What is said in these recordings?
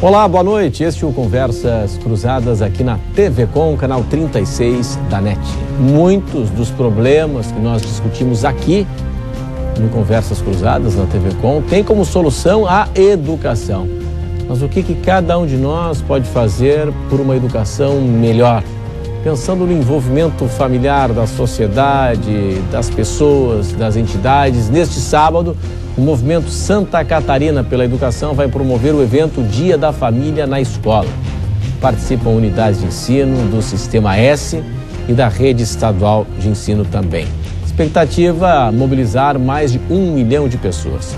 Olá, boa noite. Este é o Conversas Cruzadas aqui na TV Com, canal 36 da NET. Muitos dos problemas que nós discutimos aqui no Conversas Cruzadas na TV Com tem como solução a educação. Mas o que cada um de nós pode fazer por uma educação melhor? Pensando no envolvimento familiar da sociedade, das pessoas, das entidades, neste sábado, o Movimento Santa Catarina pela Educação vai promover o evento Dia da Família na Escola. Participam unidades de ensino do Sistema S e da Rede Estadual de Ensino também. Expectativa: mobilizar mais de 1 milhão de pessoas.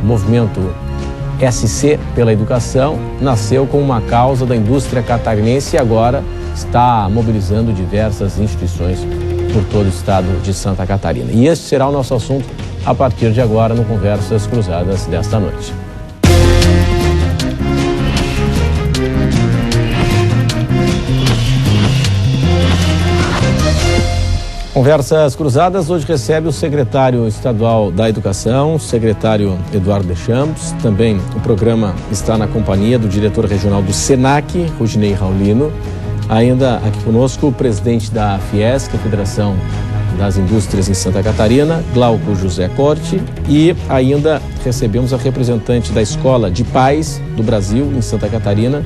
O Movimento SC pela Educação nasceu com uma causa da indústria catarinense e agora está mobilizando diversas instituições por todo o estado de Santa Catarina. E este será o nosso assunto a partir de agora no Conversas Cruzadas desta noite. Conversas Cruzadas hoje recebe o secretário estadual da Educação, o secretário Eduardo Deschamps. Também o programa está na companhia do diretor regional do SENAC, Rudinei Raulino. Ainda aqui conosco o presidente da Fiesc, a Federação das Indústrias em Santa Catarina, Glauco José Corte, e ainda recebemos a representante da Escola de Pais do Brasil em Santa Catarina,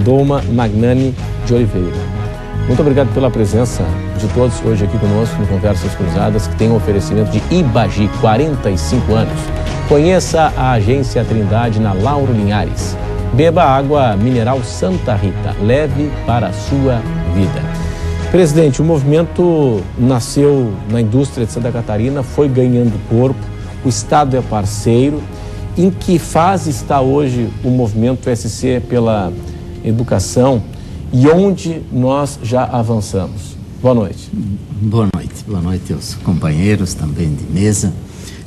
Doma Magnani de Oliveira. Muito obrigado pela presença de todos hoje aqui conosco no Conversas Cruzadas, que tem um oferecimento de Ibagi, 45 anos. Conheça a Agência Trindade na Lauro Linhares. Beba água mineral Santa Rita, leve para a sua vida. Presidente, o movimento nasceu na indústria de Santa Catarina, foi ganhando corpo, o Estado é parceiro. Em que fase está hoje o movimento SC pela Educação e onde nós já avançamos? Boa noite. Boa noite aos companheiros também de mesa.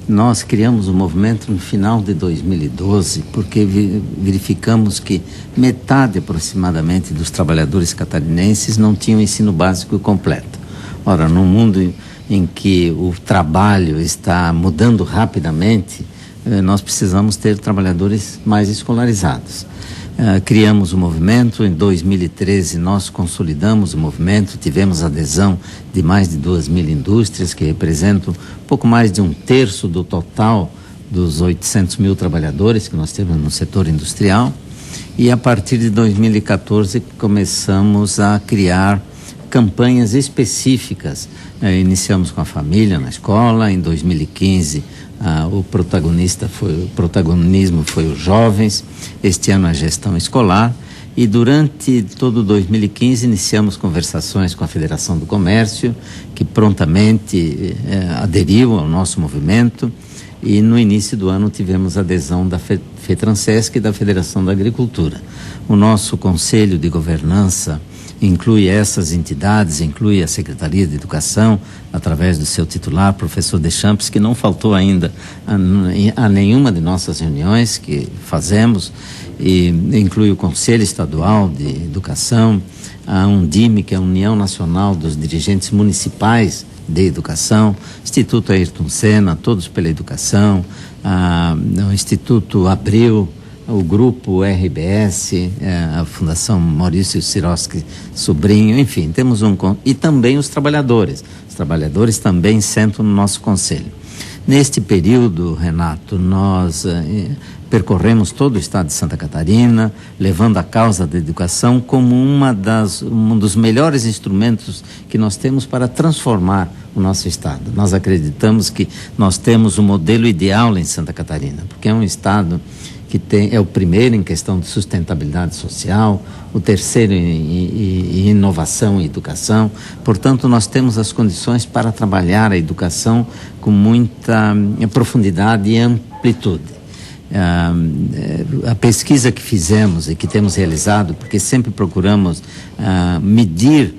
Nós criamos o movimento no final de 2012 porque verificamos que metade aproximadamente dos trabalhadores catarinenses não tinham ensino básico completo. Ora, num mundo em que o trabalho está mudando rapidamente, nós precisamos ter trabalhadores mais escolarizados. Criamos o movimento, em 2013 nós consolidamos o movimento, tivemos adesão de mais de 2.000 indústrias, que representam pouco mais de 1/3 do total dos 800.000 trabalhadores que nós temos no setor industrial. E a partir de 2014 começamos a criar campanhas específicas. Iniciamos com a família na escola, em 2015 o protagonismo foi os jovens, este ano a gestão escolar, e durante todo 2015 iniciamos conversações com a Federação do Comércio, que prontamente aderiu ao nosso movimento, e no início do ano tivemos adesão da FETRANSESC e da Federação da Agricultura. O nosso Conselho de Governança inclui essas entidades, inclui a Secretaria de Educação, através do seu titular, professor Deschamps, que não faltou ainda a nenhuma de nossas reuniões que fazemos, e inclui o Conselho Estadual de Educação, a UNDIME, que é a União Nacional dos Dirigentes Municipais de Educação, Instituto Ayrton Senna, Todos pela Educação, o Instituto Abril, o Grupo RBS, a Fundação Maurício Sirotsky Sobrinho, enfim, temos e também os trabalhadores. Os trabalhadores também sentam no nosso conselho. Neste período, Renato, nós percorremos todo o estado de Santa Catarina, levando a causa da educação como um dos melhores instrumentos que nós temos para transformar o nosso estado. Nós acreditamos que nós temos um modelo ideal em Santa Catarina, porque é um estado que é o primeiro em questão de sustentabilidade social, o terceiro em inovação e educação. Portanto, nós temos as condições para trabalhar a educação com muita profundidade e amplitude. A pesquisa que fizemos e que temos realizado, porque sempre procuramos medir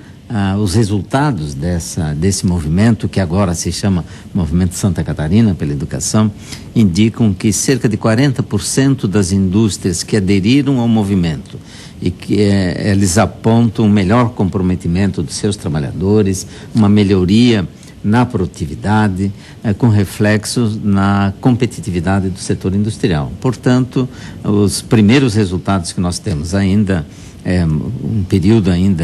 os resultados desse movimento, que agora se chama Movimento Santa Catarina pela Educação, indicam que cerca de 40% das indústrias que aderiram ao movimento e que eles apontam um melhor comprometimento dos seus trabalhadores, uma melhoria na produtividade, com reflexos na competitividade do setor industrial. Portanto, os primeiros resultados que nós temos ainda, um período ainda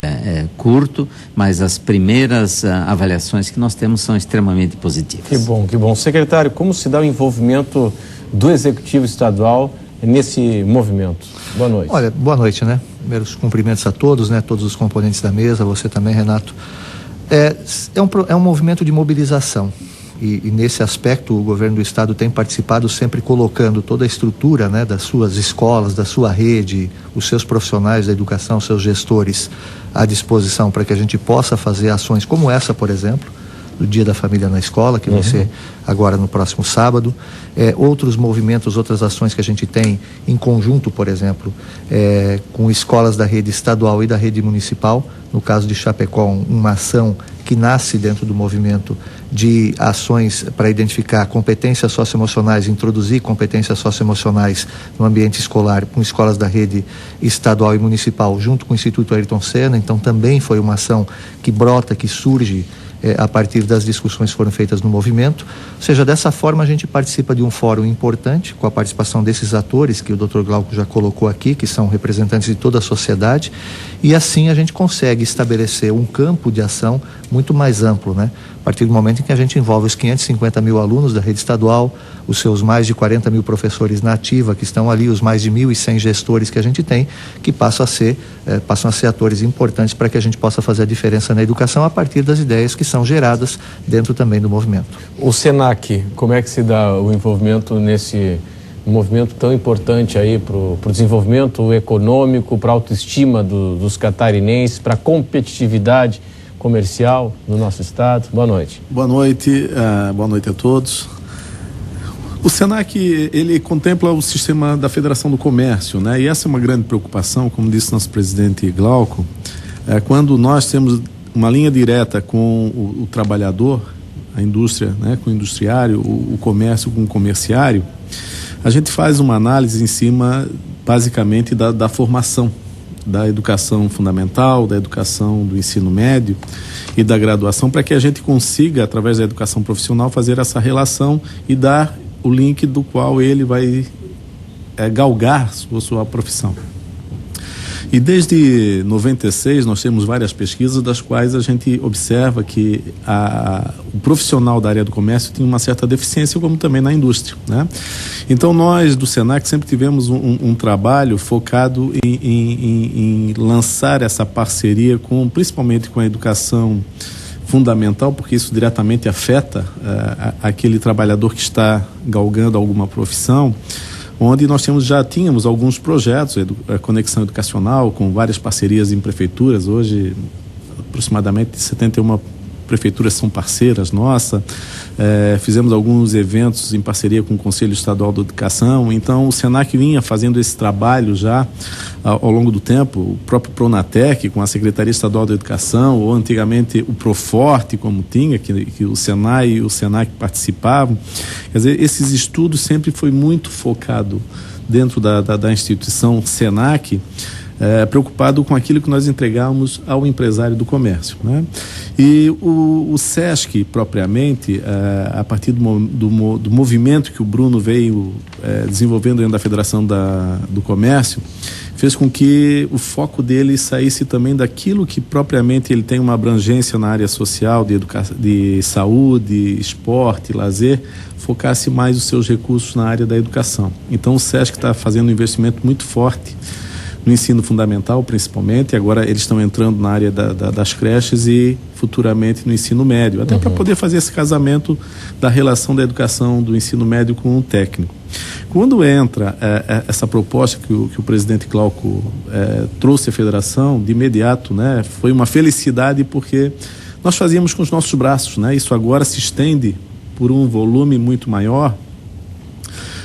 curto, mas as primeiras avaliações que nós temos são extremamente positivas. Que bom, que bom. Secretário, como se dá o envolvimento do Executivo Estadual nesse movimento? Boa noite. Olha, boa noite, né? Primeiros cumprimentos a todos, né? Todos os componentes da mesa, você também, Renato. É um movimento de mobilização e nesse aspecto o governo do estado tem participado sempre colocando toda a estrutura, né, das suas escolas, da sua rede, os seus profissionais da educação, seus gestores à disposição para que a gente possa fazer ações como essa, por exemplo, do Dia da Família na Escola, que vai ser agora no próximo sábado. Outros movimentos, outras ações que a gente tem em conjunto, por exemplo, com escolas da rede estadual e da rede municipal. No caso de Chapecó, uma ação que nasce dentro do movimento de ações para identificar competências socioemocionais, introduzir competências socioemocionais no ambiente escolar com escolas da rede estadual e municipal, junto com o Instituto Ayrton Senna. Então também foi uma ação que brota, que surge a partir das discussões que foram feitas no movimento. Ou seja, dessa forma a gente participa de um fórum importante, com a participação desses atores que o Dr. Glauco já colocou aqui, que são representantes de toda a sociedade, e assim a gente consegue estabelecer um campo de ação muito mais amplo, né? A partir do momento em que a gente envolve os 550 mil alunos da rede estadual, os seus mais de 40 mil professores na ativa que estão ali, os mais de 1.100 gestores que a gente tem, que passam a ser atores importantes para que a gente possa fazer a diferença na educação a partir das ideias que são geradas dentro também do movimento. O SENAC, como é que se dá o envolvimento nesse movimento tão importante aí para o desenvolvimento econômico, para a autoestima dos catarinenses, para a competitividade comercial no nosso estado? Boa noite. Boa noite a todos. O SENAC, ele contempla o sistema da Federação do Comércio, né? E essa é uma grande preocupação, como disse nosso presidente Glauco, quando nós temos uma linha direta com o trabalhador, a indústria, né? Com o industriário, o comércio com o comerciário, a gente faz uma análise em cima, basicamente, da formação, da educação fundamental, da educação do ensino médio e da graduação, para que a gente consiga, através da educação profissional, fazer essa relação e dar o link do qual ele vai galgar sua profissão. E desde 96 nós temos várias pesquisas das quais a gente observa que o profissional da área do comércio tem uma certa deficiência, como também na indústria, né? Então nós do SENAC sempre tivemos um trabalho focado em lançar essa parceria principalmente com a educação fundamental, porque isso diretamente afeta aquele trabalhador que está galgando alguma profissão, onde nós já tínhamos alguns projetos, a conexão educacional, com várias parcerias em prefeituras. Hoje, aproximadamente 71 prefeituras são parceiras nossas. Fizemos alguns eventos em parceria com o Conselho Estadual da Educação. Então, o SENAC vinha fazendo esse trabalho já ao longo do tempo. O próprio Pronatec, com a Secretaria Estadual da Educação, ou antigamente o Proforte, como tinha, que o SENAI e o SENAC participavam. Quer dizer, esses estudos sempre foi muito focado dentro da instituição SENAC, preocupado com aquilo que nós entregamos ao empresário do comércio, né? E o SESC, propriamente, a partir do movimento que o Bruno veio desenvolvendo dentro da Federação do Comércio, fez com que o foco dele saísse também daquilo que propriamente ele tem uma abrangência na área social, de saúde, esporte, lazer, focasse mais os seus recursos na área da educação. Então o SESC está fazendo um investimento muito forte no ensino fundamental, principalmente. Agora eles estão entrando na área das creches e futuramente no ensino médio, até para poder fazer esse casamento da relação da educação do ensino médio com o técnico. Quando entra essa proposta que o presidente Glauco trouxe à federação, de imediato, né, foi uma felicidade, porque nós fazíamos com os nossos braços, né? Isso agora se estende por um volume muito maior,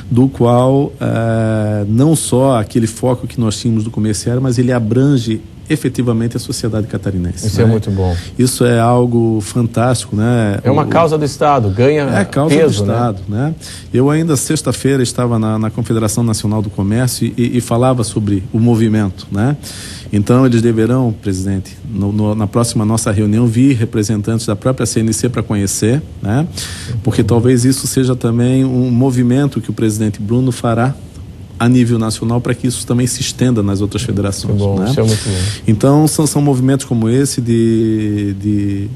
do qual não só aquele foco que nós tínhamos do comerciário, mas ele abrange efetivamente a sociedade catarinense. Isso é muito bom. Isso é algo fantástico, né? É uma causa do Estado, ganha peso, é causa do Estado, né? Eu ainda sexta-feira estava na Confederação Nacional do Comércio e falava sobre o movimento, né? Então eles deverão, presidente, na próxima nossa reunião, vir representantes da própria CNC para conhecer, né? Porque talvez isso seja também um movimento que o presidente Bruno fará a nível nacional para que isso também se estenda nas outras federações. Muito bom, né? Isso é muito bom. Então são movimentos como esse de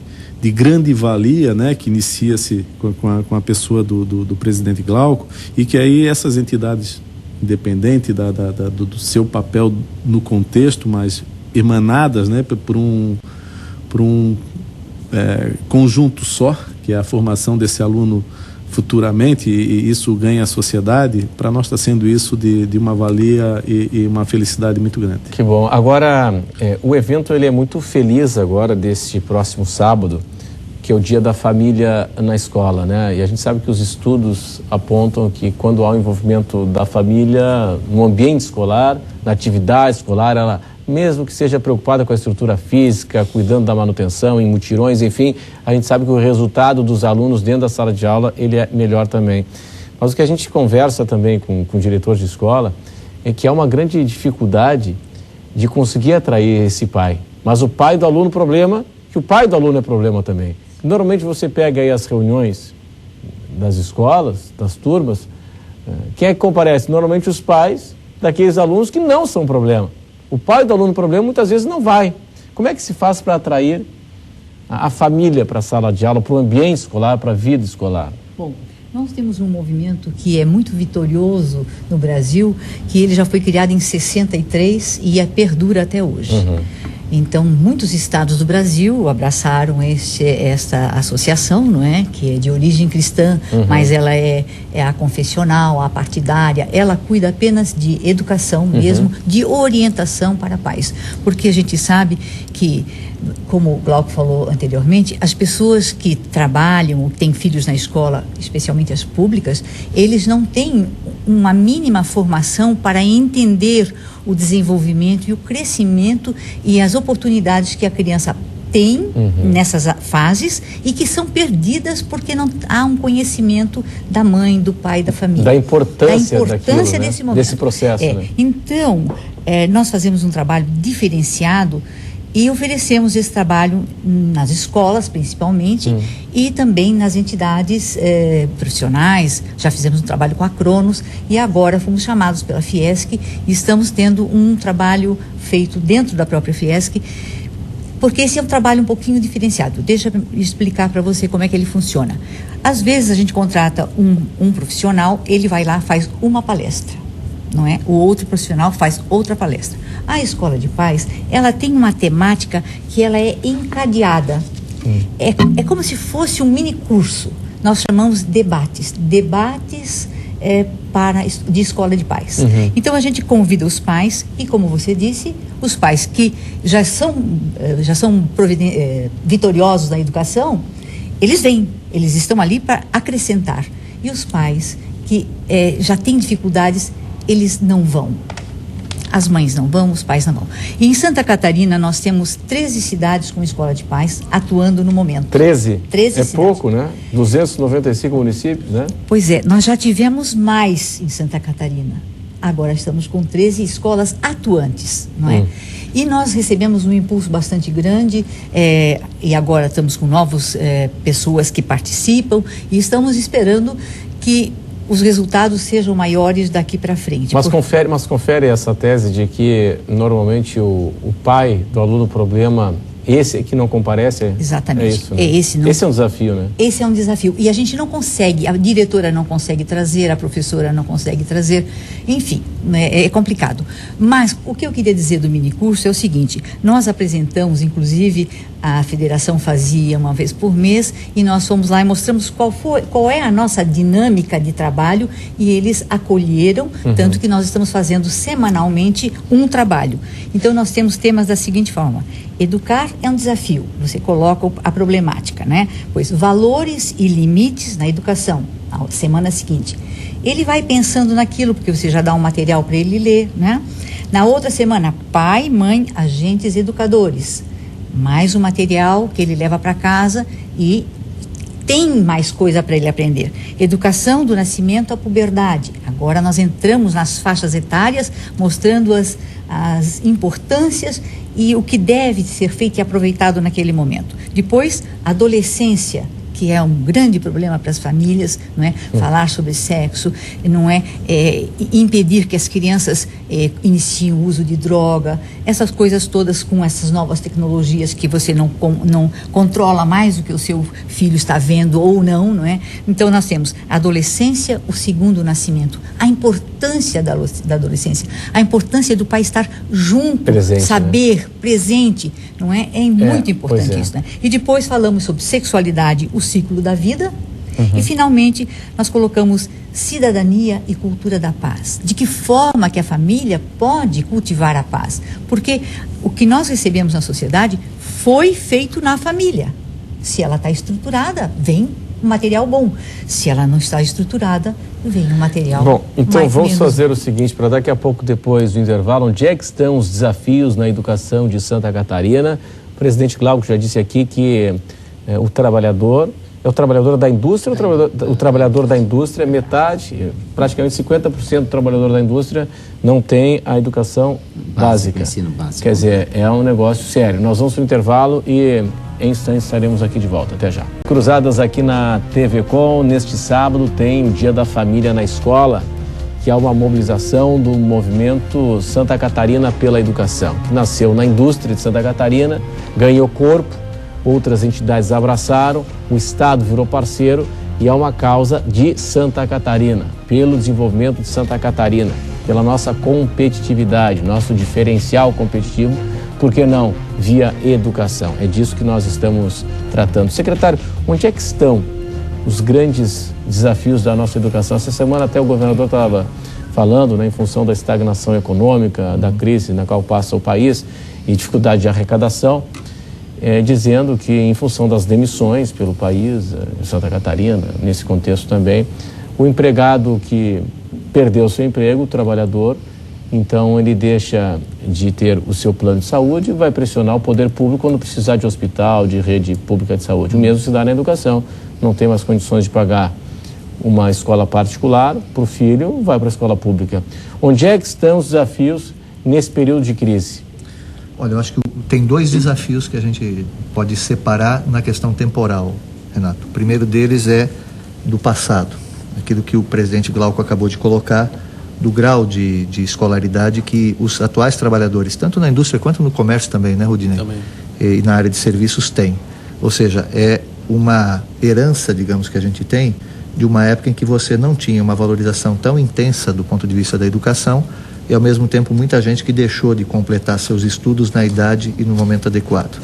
grande valia, né, que inicia-se com a pessoa do presidente Glauco, e que aí essas entidades, independente do seu papel no contexto, mas emanadas, né, por um conjunto só, que é a formação desse aluno futuramente, e isso ganha a sociedade. Para nós está sendo isso de uma valia e uma felicidade muito grande. Que bom. Agora, o evento ele é muito feliz agora, deste próximo sábado, que é o Dia da Família na escola, né? E a gente sabe que os estudos apontam que quando há o envolvimento da família no ambiente escolar, na atividade escolar, ela, mesmo que seja preocupada com a estrutura física, cuidando da manutenção, em mutirões, enfim, a gente sabe que o resultado dos alunos dentro da sala de aula, ele é melhor também. Mas o que a gente conversa também com diretores de escola é que há uma grande dificuldade de conseguir atrair esse pai. Mas o pai do aluno problema, que o pai do aluno é problema também. Normalmente você pega aí as reuniões das escolas, das turmas, quem é que comparece? Normalmente os pais daqueles alunos que não são problema. O pai do aluno problema muitas vezes não vai. Como é que se faz para atrair a família para a sala de aula, para o ambiente escolar, para a vida escolar? Bom, nós temos um movimento que é muito vitorioso no Brasil, que ele já foi criado em 63 e perdura até hoje. Então, muitos estados do Brasil abraçaram esta associação, não é? Que é de origem cristã, mas ela é a confessional, a partidária. Ela cuida apenas de educação mesmo, de orientação para pais. Porque a gente sabe que, como o Glauco falou anteriormente, as pessoas que trabalham, têm filhos na escola, especialmente as públicas, eles não têm uma mínima formação para entender o desenvolvimento e o crescimento e as oportunidades que a criança tem nessas fases e que são perdidas porque não há um conhecimento da mãe, do pai, da família. Da importância daquilo, desse né? momento. Desse processo. Né? Então, nós fazemos um trabalho diferenciado e oferecemos esse trabalho nas escolas, principalmente, e também nas entidades profissionais. Já fizemos um trabalho com a Cronos e agora fomos chamados pela Fiesc e estamos tendo um trabalho feito dentro da própria Fiesc, porque esse é um trabalho um pouquinho diferenciado. Deixa eu explicar para você como é que ele funciona. Às vezes a gente contrata um profissional, ele vai lá, faz uma palestra, não é? O outro profissional faz outra palestra. A escola de pais, ela tem uma temática que ela é encadeada. É como se fosse um mini curso. Nós chamamos debates de escola de pais. Então a gente convida os pais e, como você disse, os pais que já são vitoriosos na educação, eles vêm, eles estão ali para acrescentar. E os pais que já têm dificuldades, eles não vão. As mães não vão, os pais não vão. E em Santa Catarina nós temos 13 cidades com escola de pais atuando no momento. 13? 13 cidades. É pouco, né? 295 municípios, né? Pois é, nós já tivemos mais em Santa Catarina. Agora estamos com 13 escolas atuantes, não é? E nós recebemos um impulso bastante grande e agora estamos com novas pessoas que participam e estamos esperando que os resultados sejam maiores daqui para frente. Mas confere essa tese de que normalmente o pai do aluno problema, esse que não comparece? Exatamente. É isso, né? Esse é um desafio, né? Esse é um desafio. E a gente não consegue, a diretora não consegue trazer, a professora não consegue trazer, enfim, né, é complicado. Mas o que eu queria dizer do minicurso é o seguinte: nós apresentamos, inclusive, a federação fazia uma vez por mês, e nós fomos lá e mostramos qual é a nossa dinâmica de trabalho, e eles acolheram, tanto que nós estamos fazendo semanalmente um trabalho. Então nós temos temas da seguinte forma: educar é um desafio, você coloca a problemática, né? Pois valores e limites na educação, na semana seguinte. Ele vai pensando naquilo, porque você já dá um material para ele ler, né? Na outra semana, pai, mãe, agentes educadores. Mais um material que ele leva para casa e tem mais coisa para ele aprender. Educação do nascimento à puberdade. Agora nós entramos nas faixas etárias, mostrando as importâncias e o que deve ser feito e aproveitado naquele momento. Depois, adolescência, que é um grande problema para as famílias, não é? Falar sobre sexo, não é, impedir que as crianças iniciem o uso de droga, essas coisas todas com essas novas tecnologias que você não controla mais o que o seu filho está vendo ou não é? Então nós temos a adolescência, o segundo nascimento, a importância da adolescência, a importância do pai estar junto, presente, saber, né? Presente, não é? É muito importante isso, né? E depois falamos sobre sexualidade, o ciclo da vida, e finalmente nós colocamos cidadania e cultura da paz. De que forma que a família pode cultivar a paz? Porque o que nós recebemos na sociedade foi feito na família. Se ela está estruturada, vem um material bom. Se ela não está estruturada, vem um material bom. Então vamos menos... fazer o seguinte, para daqui a pouco, depois do intervalo, onde é que estão os desafios na educação de Santa Catarina? O presidente Glauco já disse aqui que o trabalhador é o trabalhador da indústria, o trabalhador da indústria, metade, praticamente 50% do trabalhador da indústria não tem a educação básica. Ensino básico. Quer dizer, é um negócio sério. Nós vamos para o intervalo e em instantes estaremos aqui de volta. Até já. Cruzadas aqui na TV Com, neste sábado tem Dia da Família na Escola, que é uma mobilização do movimento Santa Catarina pela Educação, que nasceu na indústria de Santa Catarina, ganhou corpo, outras entidades abraçaram, o Estado virou parceiro e é uma causa de Santa Catarina, pelo desenvolvimento de Santa Catarina, pela nossa competitividade, nosso diferencial competitivo, por que não via educação? É disso que nós estamos tratando. Secretário, onde é que estão os grandes desafios da nossa educação? Essa semana até o governador estava falando, né, em função da estagnação econômica, da crise na qual passa o país e dificuldade de arrecadação, dizendo que em função das demissões pelo país, em Santa Catarina, nesse contexto também, o empregado que perdeu seu emprego, o trabalhador, então ele deixa de ter o seu plano de saúde e vai pressionar o poder público quando precisar de hospital, de rede pública de saúde. O mesmo se dá na educação, não tem mais condições de pagar uma escola particular para o filho, vai para a escola pública. Onde é que estão os desafios nesse período de crise? Olha, eu acho que tem dois desafios que a gente pode separar na questão temporal, Renato. O primeiro deles é do passado, aquilo que o presidente Glauco acabou de colocar, do grau de escolaridade que os atuais trabalhadores, tanto na indústria quanto no comércio também, né, Rudinei? Também. E na área de serviços têm. Ou seja, é uma herança, digamos, que a gente tem de uma época em que você não tinha uma valorização tão intensa do ponto de vista da educação e, ao mesmo tempo, muita gente que deixou de completar seus estudos na idade e no momento adequado.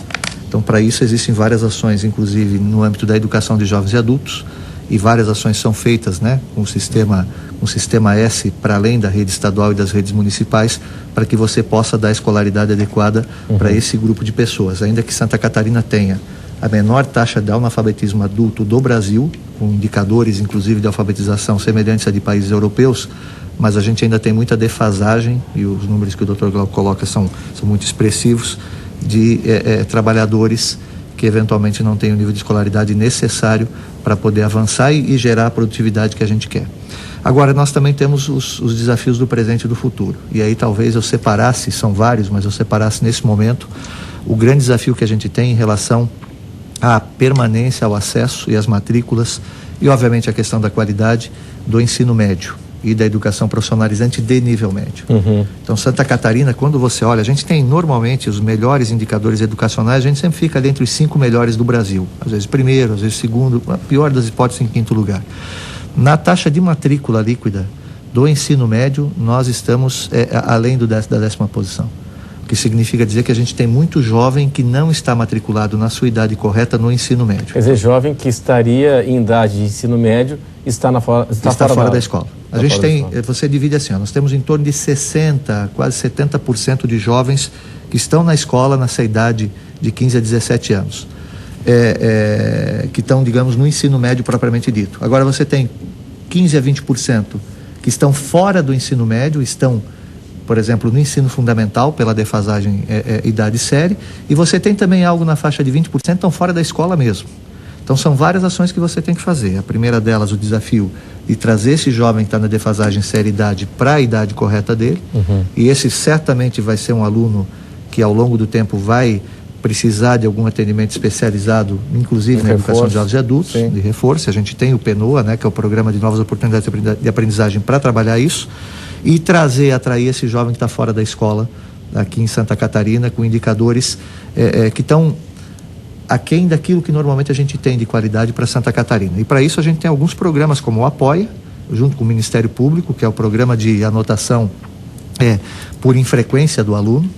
Então, para isso, existem várias ações, inclusive no âmbito da educação de jovens e adultos, e várias ações são feitas, né, com o sistema S, para além da rede estadual e das redes municipais, para que você possa dar a escolaridade adequada para esse grupo de pessoas. Ainda que Santa Catarina tenha a menor taxa de analfabetismo adulto do Brasil, com indicadores, inclusive, de alfabetização semelhantes a de países europeus, mas a gente ainda tem muita defasagem, e os números que o Dr. Glauco coloca são muito expressivos, de trabalhadores que eventualmente não têm o nível de escolaridade necessário para poder avançar e gerar a produtividade que a gente quer. Agora, nós também temos os desafios do presente e do futuro, e aí talvez eu separasse, são vários, mas eu separasse nesse momento o grande desafio que a gente tem em relação à permanência, ao acesso e às matrículas, e obviamente a questão da qualidade do ensino médio e da educação profissionalizante de nível médio. Então, Santa Catarina, quando você olha, a gente tem normalmente os melhores indicadores educacionais, a gente sempre fica ali entre os 5 melhores do Brasil, às vezes primeiro, às vezes segundo, a pior das hipóteses, em quinto lugar. Na taxa de matrícula líquida do ensino médio, nós estamos além da 10ª posição, o que significa dizer que a gente tem muito jovem que não está matriculado na sua idade correta no ensino médio. Quer dizer, jovem que estaria em idade de ensino médio está fora da escola. A gente tem, você divide assim, nós temos em torno de 60%, quase 70% de jovens que estão na escola nessa idade de 15 a 17 anos, que estão, digamos, no ensino médio propriamente dito. Agora você tem 15 a 20% que estão fora do ensino médio, estão, por exemplo, no ensino fundamental, pela defasagem idade série, e você tem também algo na faixa de 20% que estão fora da escola mesmo. Então são várias ações que você tem que fazer. A primeira delas, o desafio de trazer esse jovem que está na defasagem série-idade para a idade correta dele, e esse certamente vai ser um aluno que ao longo do tempo vai precisar de algum atendimento especializado, inclusive na educação de jovens e adultos, de reforço. A gente tem o PENOA, né, que é o Programa de Novas Oportunidades de Aprendizagem, para trabalhar isso, e atrair esse jovem que está fora da escola, aqui em Santa Catarina, com indicadores que estão aquém daquilo que normalmente a gente tem de qualidade para Santa Catarina. E para isso a gente tem alguns programas como o Apoia, junto com o Ministério Público, que é o programa de anotação por infrequência do aluno.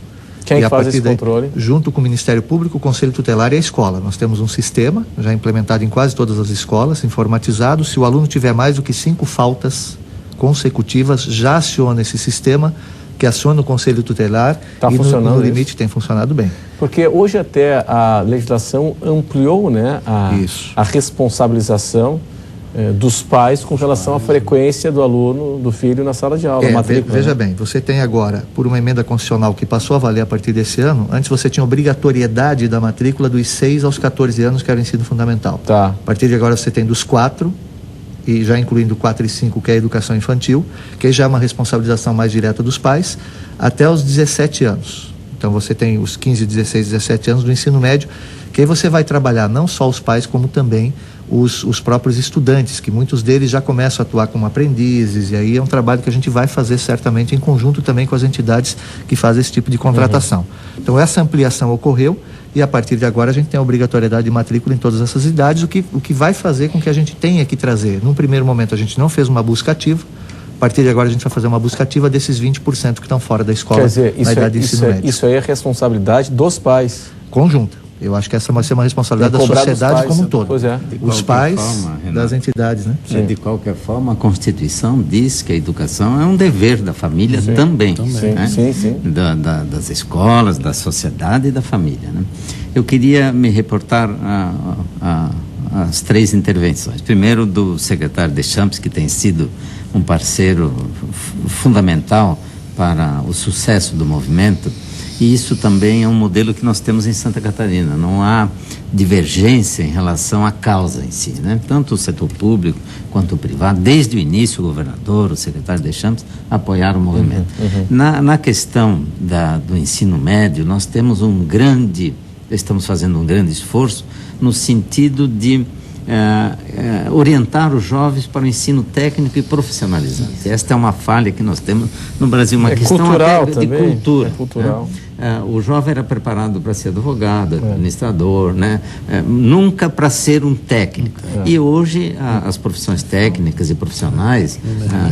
Quem é que faz esse controle? Junto com o Ministério Público, o Conselho Tutelar e a escola. Nós temos um sistema já implementado em quase todas as escolas, informatizado. Se o aluno tiver mais do que 5 faltas consecutivas, já aciona esse sistema, que aciona o Conselho Tutelar, e no limite tem funcionado bem. Porque hoje até a legislação ampliou, né, a responsabilização dos pais com relação à frequência do aluno, do filho na sala de aula, matrícula. Veja bem, você tem agora, por uma emenda constitucional que passou a valer a partir desse ano, antes você tinha obrigatoriedade da matrícula dos 6 aos 14 anos, que era o ensino fundamental. Tá. A partir de agora você tem dos 4, e já incluindo 4 e 5, que é a educação infantil, que aí já é uma responsabilização mais direta dos pais, até os 17 anos. Então você tem os 15, 16, 17 anos do ensino médio, que aí você vai trabalhar não só os pais, como também os próprios estudantes, que muitos deles já começam a atuar como aprendizes, e aí é um trabalho que a gente vai fazer certamente em conjunto também com as entidades que fazem esse tipo de contratação. Então essa ampliação ocorreu, e a partir de agora a gente tem a obrigatoriedade de matrícula em todas essas idades, o que vai fazer com que a gente tenha que trazer. Num primeiro momento a gente não fez uma busca ativa, a partir de agora a gente vai fazer uma busca ativa desses 20% que estão fora da escola. Quer dizer, na idade de ensino médio. Isso aí é responsabilidade dos pais. Conjunta. Eu acho que essa vai ser uma responsabilidade da sociedade pais, como um todo. Pois é. Os pais das entidades, né? De qualquer forma, a Constituição diz que a educação é um dever da família também. Né? Sim. Das escolas, da sociedade e da família. Né? Eu queria me reportar às 3 intervenções. Primeiro, do secretário Deschamps, que tem sido um parceiro fundamental para o sucesso do movimento. E isso também é um modelo que nós temos em Santa Catarina. Não há divergência em relação à causa em si, né? Tanto o setor público quanto o privado, desde o início, o governador, o secretário Deschamps, apoiaram o movimento. Na questão do ensino médio, nós temos estamos fazendo um grande esforço no sentido de orientar os jovens para o ensino técnico e profissionalizante. Esta é uma falha que nós temos no Brasil, uma questão cultural até de também, cultura. Cultural. O jovem era preparado para ser advogado, administrador, né? Nunca para ser um técnico. E hoje as profissões técnicas e profissionais,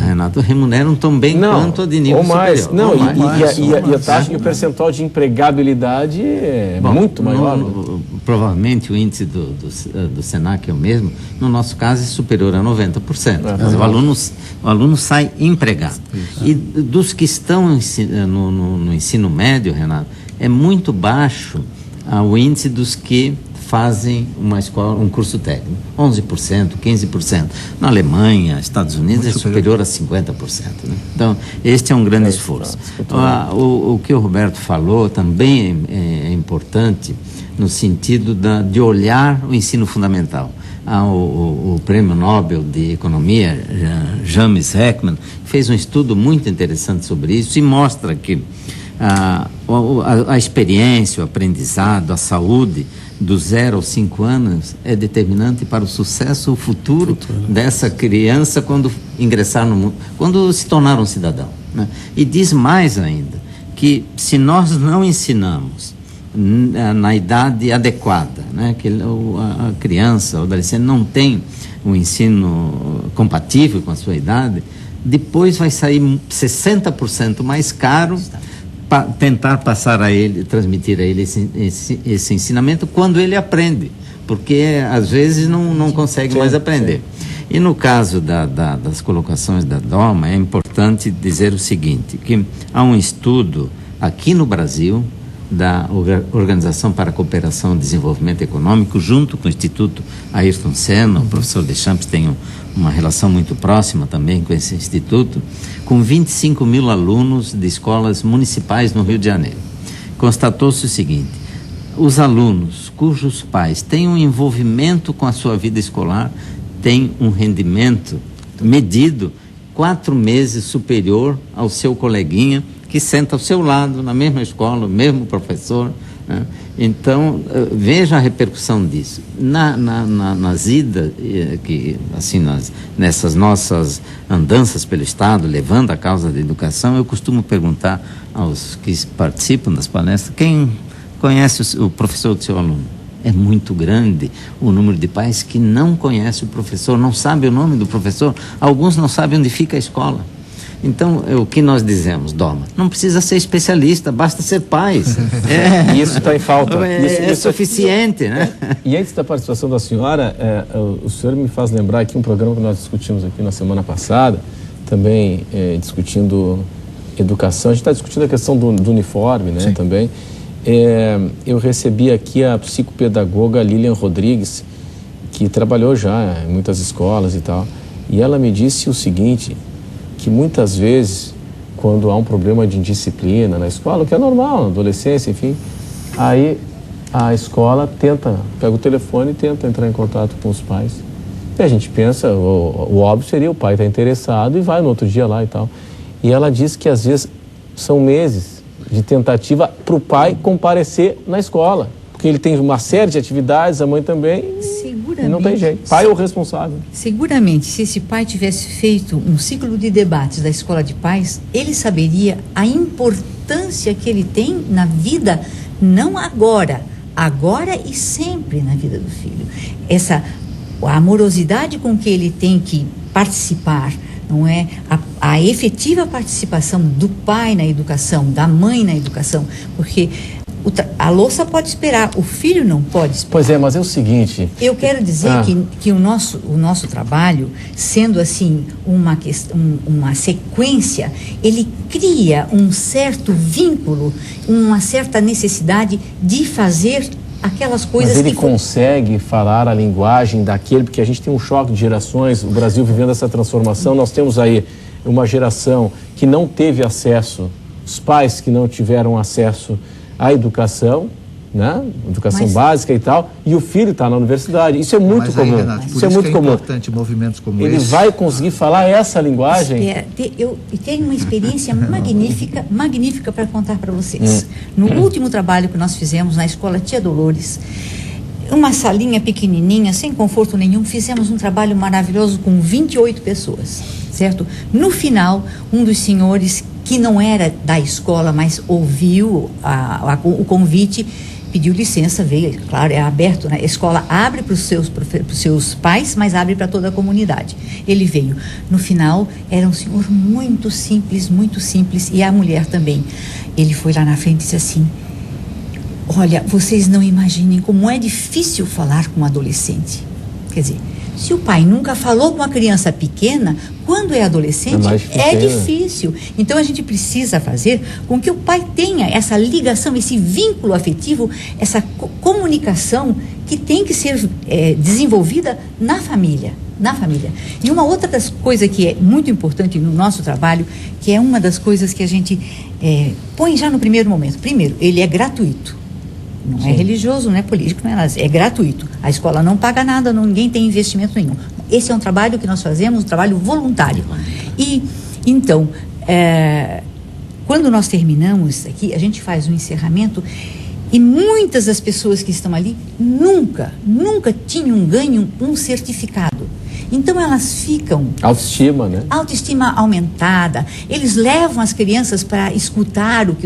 Renato, remuneram tão bem quanto a de nível superior. E a taxa e o percentual de empregabilidade é muito maior. Provavelmente o índice do Senac é o mesmo. No nosso caso é superior a 90%. O aluno sai empregado. E dos que estão no ensino médio, Renato, é muito baixo o índice dos que fazem um curso técnico. 11%, 15%. Na Alemanha, Estados Unidos, é superior a 50%. Né? Então, este é um grande esforço. O que o Roberto falou também é importante no sentido de olhar o ensino fundamental. O Prêmio Nobel de Economia, James Heckman, fez um estudo muito interessante sobre isso e mostra que a experiência, o aprendizado, a saúde dos 0 aos 5 anos é determinante para o sucesso futuro dessa criança quando ingressar no mundo, quando se tornar um cidadão. Né? E diz mais ainda, que se nós não ensinamos na idade adequada, né, que a criança, o adolescente não tem um ensino compatível com a sua idade, depois vai sair 60% mais caro tentar passar a ele, transmitir a ele esse ensinamento quando ele aprende, porque às vezes não consegue mais aprender. E no caso das colocações da Doma, é importante dizer o seguinte, que há um estudo aqui no Brasil, da Organização para a Cooperação e Desenvolvimento Econômico, junto com o Instituto Ayrton Senna. O professor Deschamps tem uma relação muito próxima também com esse instituto, com 25 mil alunos de escolas municipais no Rio de Janeiro. Constatou-se o seguinte: os alunos cujos pais têm um envolvimento com a sua vida escolar têm um rendimento medido 4 meses superior ao seu coleguinha que senta ao seu lado, na mesma escola, o mesmo professor, né? Então, veja a repercussão disso. Nas idas, assim, nessas nossas andanças pelo Estado, levando a causa da educação, eu costumo perguntar aos que participam das palestras: quem conhece o professor do seu aluno? É muito grande o número de pais que não conhecem o professor, não sabem o nome do professor, alguns não sabem onde fica a escola. Então, o que nós dizemos, Doma? Não precisa ser especialista, basta ser pais. Isso está em falta. É suficiente, né? E antes da participação da senhora, o senhor me faz lembrar aqui um programa que nós discutimos aqui na semana passada, também discutindo educação. A gente está discutindo a questão do uniforme, né? Sim. Também. Eu recebi aqui a psicopedagoga Lilian Rodrigues, que trabalhou já em muitas escolas e tal, e ela me disse o seguinte, que muitas vezes, quando há um problema de indisciplina na escola, o que é normal, na adolescência, enfim, aí a escola pega o telefone e tenta entrar em contato com os pais. E a gente pensa, o óbvio seria o pai estar interessado e vai no outro dia lá e tal. E ela diz que às vezes são meses de tentativa para o pai comparecer na escola, porque ele tem uma série de atividades, a mãe também, e não tem jeito. Pai é o responsável. Seguramente, se esse pai tivesse feito um ciclo de debates da escola de pais, ele saberia a importância que ele tem na vida, não agora e sempre na vida do filho. A amorosidade com que ele tem que participar, não é? A efetiva participação do pai na educação, da mãe na educação, porque a louça pode esperar, o filho não pode esperar. Pois é, mas é o seguinte... Eu quero dizer que o nosso trabalho, sendo assim uma sequência, ele cria um certo vínculo, uma certa necessidade de fazer aquelas coisas. Mas ele consegue falar a linguagem daquele, porque a gente tem um choque de gerações, o Brasil vivendo essa transformação, nós temos aí uma geração que não teve acesso, os pais que não tiveram acesso à educação, né? Educação básica e tal, e o filho está na universidade. Isso é muito comum. Renato, isso é muito comum. É importante movimentos como ele vai conseguir falar essa linguagem? Eu tenho uma experiência magnífica para contar para vocês. No último trabalho que nós fizemos na Escola Tia Dolores, uma salinha pequenininha, sem conforto nenhum, fizemos um trabalho maravilhoso com 28 pessoas, certo? No final, um dos senhores que não era da escola, mas ouviu o convite, pediu licença, veio, claro, é aberto, né? A escola abre para os seus pais, mas abre para toda a comunidade. Ele veio. No final, era um senhor muito simples, e a mulher também. Ele foi lá na frente e disse assim: olha, vocês não imaginem como é difícil falar com um adolescente. Quer dizer, se o pai nunca falou com uma criança pequena, quando é adolescente, é difícil. Então, a gente precisa fazer com que o pai tenha essa ligação, esse vínculo afetivo, essa comunicação que tem que ser desenvolvida na família. E uma outra das coisas que é muito importante no nosso trabalho, que é uma das coisas que a gente põe já no primeiro momento. Primeiro, ele é gratuito. Não é religioso, não é político, não é nada. É gratuito. A escola não paga nada, ninguém tem investimento nenhum. Esse é um trabalho que nós fazemos, um trabalho voluntário. E, então, quando nós terminamos isso aqui, a gente faz um encerramento e muitas das pessoas que estão ali nunca tinham ganho um certificado. Então elas ficam... Autoestima, né? Autoestima aumentada. Eles levam as crianças para escutar o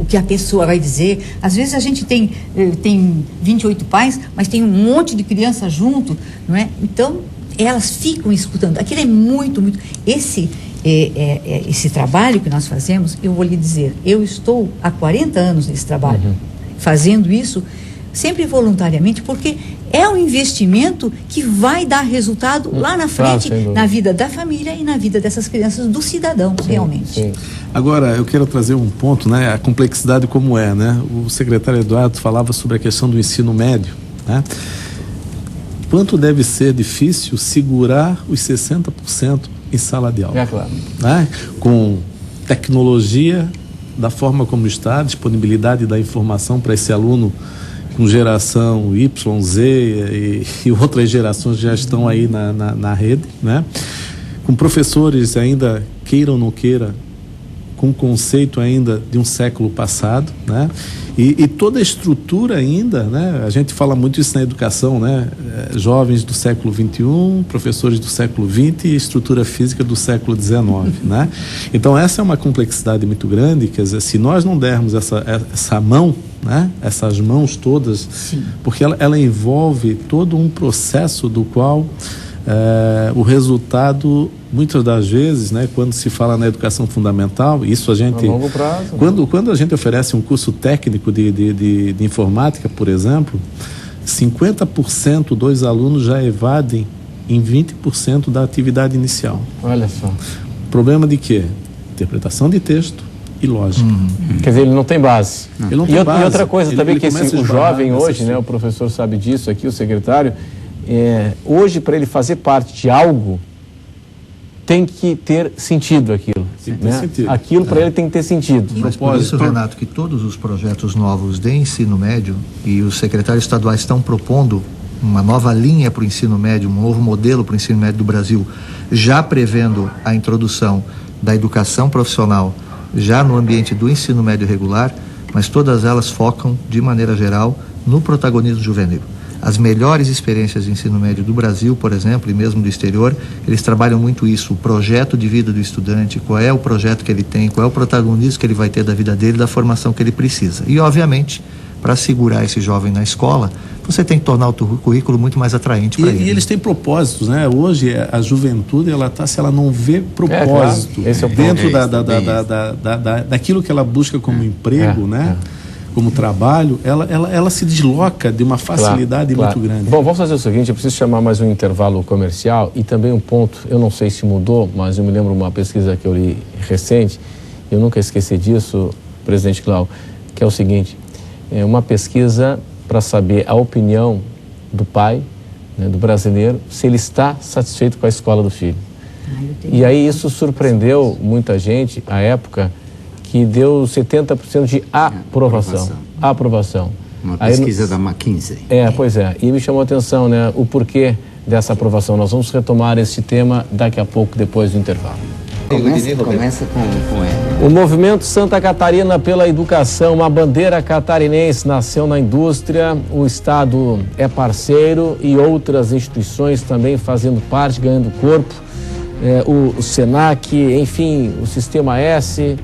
que a pessoa vai dizer. Às vezes a gente tem 28 pais, mas tem um monte de criança junto, não é? Então elas ficam escutando. Aquilo é muito... Esse trabalho que nós fazemos, eu vou lhe dizer, eu estou há 40 anos nesse trabalho, fazendo isso sempre voluntariamente, porque é um investimento que vai dar resultado lá na frente, na vida da família e na vida dessas crianças, do cidadão, realmente. Sim. Agora, eu quero trazer um ponto, né? A complexidade como é, né? O secretário Eduardo falava sobre a questão do ensino médio, né? Quanto deve ser difícil segurar os 60% em sala de aula. É claro. Né? Com tecnologia, da forma como está, disponibilidade da informação para esse aluno com geração Y, Z e outras gerações já estão aí na rede, né? Com professores ainda, queira ou não queira, com conceito ainda de um século passado, né? E toda a estrutura ainda, né? A gente fala muito isso na educação, né? Jovens do século XXI, professores do século XX e estrutura física do século XIX, né? Então essa é uma complexidade muito grande, quer dizer, se nós não dermos essa mão, né? Essas mãos todas, sim, porque ela envolve todo um processo do qual o resultado, muitas das vezes, né, quando se fala na educação fundamental, isso a gente, a longo prazo, quando a gente oferece um curso técnico de informática, por exemplo, 50% dos alunos já evadem em 20% da atividade inicial. Olha só. Problema de quê? Interpretação de texto e lógica. Quer dizer, ele não tem base. Ele não tem base. E outra coisa também, que o jovem hoje, né, o tipo. professor sabe disso aqui, o secretário, hoje, para ele fazer parte de algo, tem que ter sentido aquilo. Tem que ter né? sentido. Aquilo para ele tem que ter sentido. Mas por isso, Renato, que todos os projetos novos de ensino médio, e os secretários estaduais estão propondo uma nova linha para o ensino médio, um novo modelo para o ensino médio do Brasil, já prevendo a introdução da educação profissional já no ambiente do ensino médio regular, mas todas elas focam, de maneira geral, no protagonismo juvenil. As melhores experiências de ensino médio do Brasil, por exemplo, e mesmo do exterior, eles trabalham muito isso, o projeto de vida do estudante, qual é o projeto que ele tem, qual é o protagonismo que ele vai ter da vida dele, da formação que ele precisa. E, obviamente, para segurar esse jovem na escola, você tem que tornar o currículo muito mais atraente para ele. E eles têm propósitos, né? Hoje a juventude, ela tá, se ela não vê propósito claro. dentro daquilo que ela busca como emprego, né? Como trabalho, ela se desloca de uma facilidade muito grande. Bom, vamos fazer o seguinte, eu preciso chamar mais um intervalo comercial e também um ponto, eu não sei se mudou, mas eu me lembro uma pesquisa que eu li recente, eu nunca esqueci disso, presidente Cláudio, que é o seguinte, é uma pesquisa para saber a opinião do pai, né, do brasileiro, se ele está satisfeito com a escola do filho. E aí isso surpreendeu muita gente, à época, que deu 70% de aprovação. Uma pesquisa da McKinsey. Pois é. E me chamou a atenção, né, o porquê dessa aprovação. Nós vamos retomar esse tema daqui a pouco, depois do intervalo. Começa com ele. O movimento Santa Catarina pela Educação, uma bandeira catarinense, nasceu na indústria, o Estado é parceiro e outras instituições também fazendo parte, ganhando corpo, o SENAC, enfim, o Sistema S.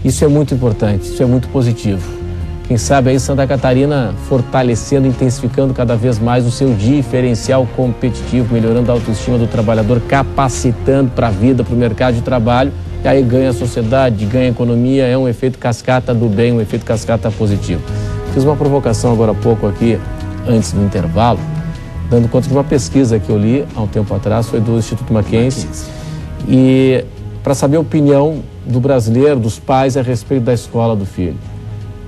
Isso é muito importante, isso é muito positivo. Quem sabe aí Santa Catarina fortalecendo, intensificando cada vez mais o seu diferencial competitivo, melhorando a autoestima do trabalhador, capacitando para a vida, para o mercado de trabalho, e aí ganha a sociedade, ganha a economia, é um efeito cascata do bem, um efeito cascata positivo. Fiz uma provocação agora há pouco aqui, antes do intervalo, dando conta de uma pesquisa que eu li há um tempo atrás, foi do Instituto McKinsey, e para saber a opinião do brasileiro, dos pais a respeito da escola do filho.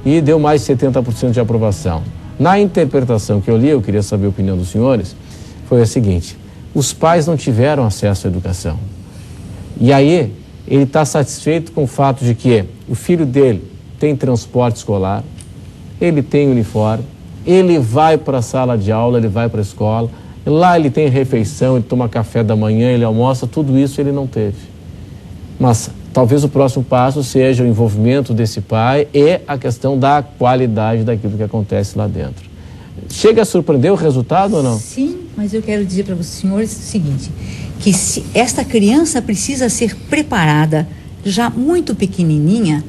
E deu mais de 70% de aprovação. Na interpretação que eu li, eu queria saber a opinião dos senhores, foi a seguinte: os pais não tiveram acesso à educação. E aí, ele está satisfeito com o fato de que o filho dele tem transporte escolar, ele tem uniforme, ele vai para a sala de aula, ele vai para a escola, lá ele tem refeição, ele toma café da manhã, ele almoça, tudo isso ele não teve. Mas talvez o próximo passo seja o envolvimento desse pai e a questão da qualidade daquilo que acontece lá dentro. Chega a surpreender o resultado ou não? Sim, mas eu quero dizer para os senhores o seguinte, que se esta criança precisa ser preparada já muito pequenininha,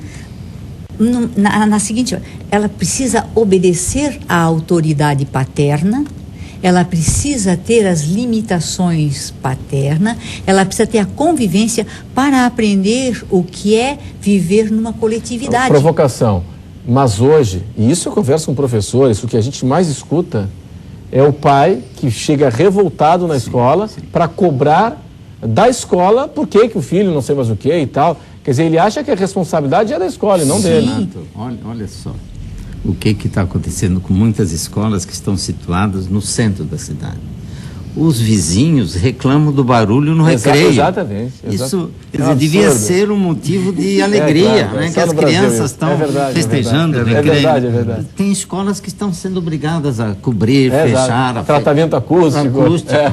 na seguinte, ela precisa obedecer à autoridade paterna, ela precisa ter as limitações paternas, ela precisa ter a convivência para aprender o que é viver numa coletividade. Provocação. Mas hoje, e isso eu converso com professores, o que a gente mais escuta É o pai que chega revoltado na escola para cobrar da escola por que o filho não sei mais o que e tal. Quer dizer, ele acha que a responsabilidade é da escola e não dele. Renato, olha só o que está acontecendo com muitas escolas que estão situadas no centro da cidade. Os vizinhos reclamam do barulho no recreio. Exatamente. Isso devia ser um motivo de alegria, claro, né? Que as crianças estão festejando o recreio. É verdade. Tem escolas que estão sendo obrigadas a cobrir, fechar. Tratamento acústico.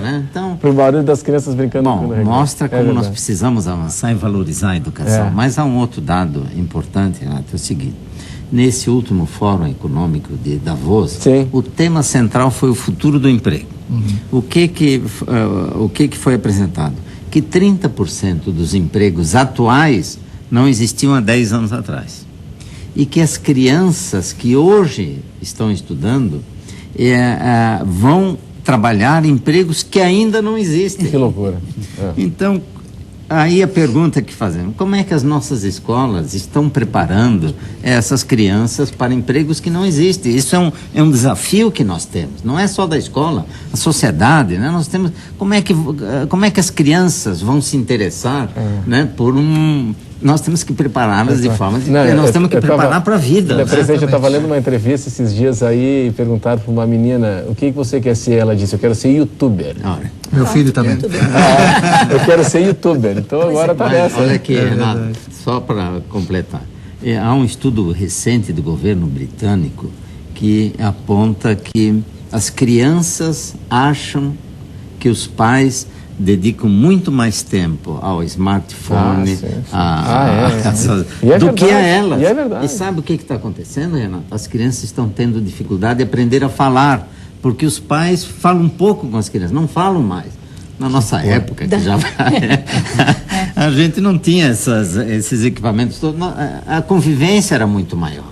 Né? Então, para o barulho das crianças brincando no recreio. Mostra como nós precisamos avançar e valorizar a educação. Mas há um outro dado importante, Renato, é o seguinte. Nesse último Fórum Econômico de Davos, o tema central foi o futuro do emprego. O que foi apresentado? Que 30% dos empregos atuais não existiam há 10 anos atrás. E que as crianças que hoje estão estudando vão trabalhar em empregos que ainda não existem. Que loucura. Então, aí a pergunta que fazemos, como é que as nossas escolas estão preparando essas crianças para empregos que não existem? Isso é um desafio que nós temos, não é só da escola, a sociedade, né? Nós temos, como é que as crianças vão se interessar, né, por nós temos que prepará-las de forma nós temos que preparar para a vida. Presidente, eu estava lendo uma entrevista esses dias aí e perguntaram para uma menina, o que você quer ser? Ela disse, eu quero ser youtuber. Meu filho também. Eu quero ser youtuber, então agora está nessa. Olha aqui, Renato, só para completar. Há um estudo recente do governo britânico que aponta que as crianças acham que os pais dedicam muito mais tempo ao smartphone do que a elas. E é verdade. E sabe o que está acontecendo, Renato? As crianças estão tendo dificuldade de aprender a falar, porque os pais falam um pouco com as crianças, não falam mais. Na nossa época, que já a gente não tinha esses equipamentos todos, a convivência era muito maior.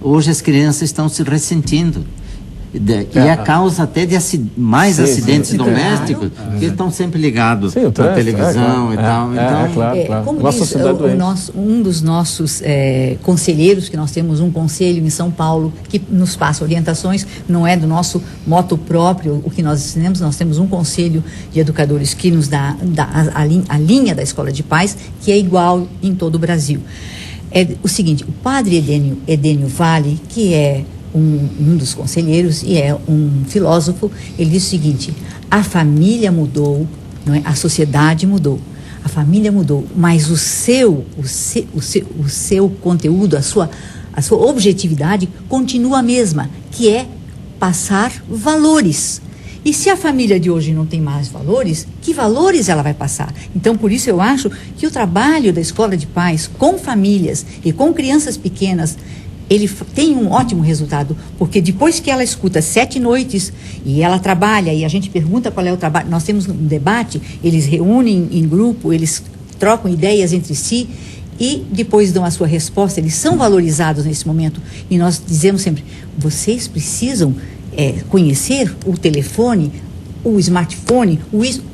Hoje as crianças estão se ressentindo. E a causa até de mais acidentes domésticos, que estão sempre ligados à televisão e tal. Então, como diz um dos nossos conselheiros, que nós temos um conselho em São Paulo que nos passa orientações, não é do nosso moto próprio o que nós ensinamos, nós temos um conselho de educadores que nos dá a linha da Escola de Paz, que é igual em todo o Brasil. É o seguinte, o padre Edênio Vale, que é um dos conselheiros e é um filósofo, ele diz o seguinte: a família mudou, não é? A sociedade mudou, a família mudou, mas o seu conteúdo, a sua objetividade continua a mesma, que é passar valores. E se a família de hoje não tem mais valores, que valores ela vai passar? Então, por isso eu acho que o trabalho da Escola de Paz com famílias e com crianças pequenas, ele tem um ótimo resultado, porque depois que ela escuta 7 noites e ela trabalha e a gente pergunta qual é o trabalho, nós temos um debate, eles reúnem em grupo, eles trocam ideias entre si e depois dão a sua resposta, eles são valorizados nesse momento e nós dizemos sempre, vocês precisam conhecer o telefone, o smartphone,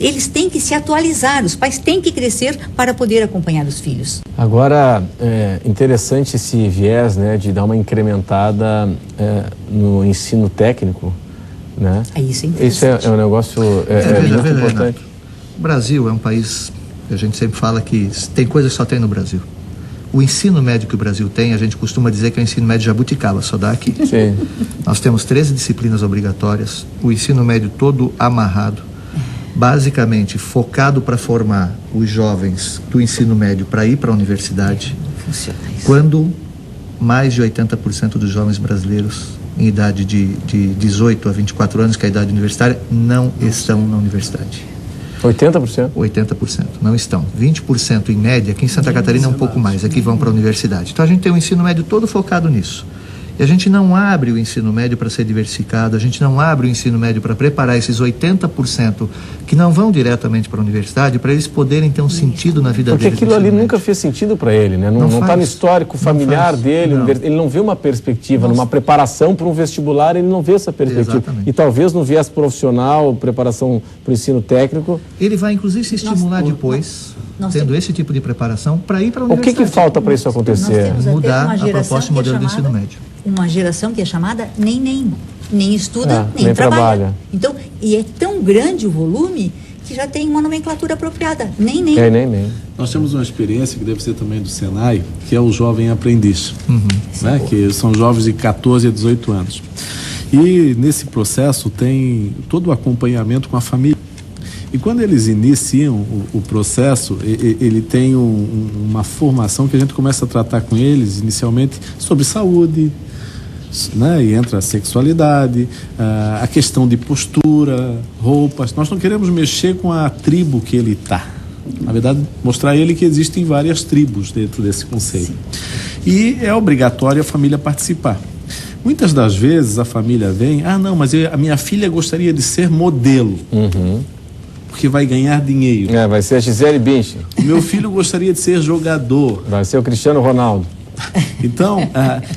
eles têm que se atualizar, os pais têm que crescer para poder acompanhar os filhos. Agora, é interessante esse viés, né, de dar uma incrementada no ensino técnico, né? Isso é interessante. Isso é um negócio muito importante. Renato, o Brasil é um país, a gente sempre fala que tem coisas que só tem no Brasil. O ensino médio que o Brasil tem, a gente costuma dizer que é o ensino médio jabuticaba, só dá aqui. Sim. Nós temos 13 disciplinas obrigatórias, o ensino médio todo amarrado, basicamente focado para formar os jovens do ensino médio para ir para a universidade, quando mais de 80% dos jovens brasileiros em idade de 18 a 24 anos, que é a idade universitária, não estão na universidade. 80%? 80% não estão. 20% em média, aqui em Santa Catarina é um pouco mais, aqui vão para a universidade. Então a gente tem o ensino médio todo focado nisso. E a gente não abre o ensino médio para ser diversificado, a gente não abre o ensino médio para preparar esses 80% que não vão diretamente para a universidade, para eles poderem ter um sentido na vida deles. Porque aquilo ali nunca fez sentido para ele, né? Não está no histórico familiar dele, ele não vê uma perspectiva, numa preparação para um vestibular, ele não vê essa perspectiva. Exatamente. E talvez no viés profissional, preparação para o ensino técnico... Ele vai inclusive se estimular depois, tendo esse tipo de preparação, para ir para a O universidade. que falta para isso acontecer? Mudar a proposta e modelo do ensino médio. uma geração que é chamada nem estuda, nem nem trabalha. Então, e é tão grande o volume que já tem uma nomenclatura apropriada, nem. Nós temos uma experiência que deve ser também do Senai, que é o jovem aprendiz, né? Que são jovens de 14 a 18 anos. E nesse processo tem todo o acompanhamento com a família. E quando eles iniciam o processo, ele tem uma formação que a gente começa a tratar com eles inicialmente sobre saúde, né? E entra a sexualidade, a questão de postura, roupas. Nós não queremos mexer com a tribo que ele está. Na verdade, mostrar a ele que existem várias tribos dentro desse conceito. E é obrigatório a família participar. Muitas das vezes a família vem, não, mas a minha filha gostaria de ser modelo. Porque vai ganhar dinheiro. Vai ser a Gisele Bündchen. O meu filho gostaria de ser jogador. Vai ser o Cristiano Ronaldo. Então,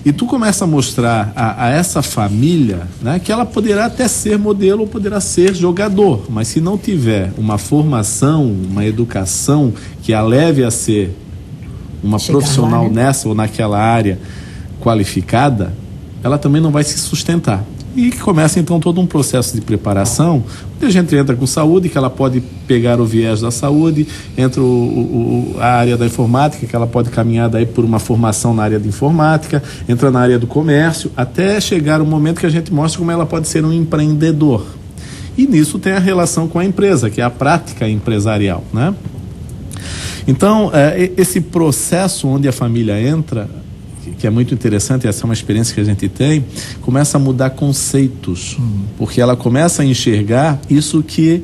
e tu começa a mostrar a essa família, né, que ela poderá até ser modelo ou poderá ser jogador, mas se não tiver uma formação, uma educação que a leve a ser uma profissional nessa ou naquela área qualificada, ela também não vai se sustentar. E começa então todo um processo de preparação, onde a gente entra com saúde, que ela pode pegar o viés da saúde, entra a área da informática, que ela pode caminhar daí por uma formação na área de informática, entra na área do comércio, até chegar o momento que a gente mostra como ela pode ser um empreendedor. E nisso tem a relação com a empresa, que é a prática empresarial, né? Então, esse processo onde a família entra, que é muito interessante, essa é uma experiência que a gente tem, começa a mudar conceitos, porque ela começa a enxergar isso que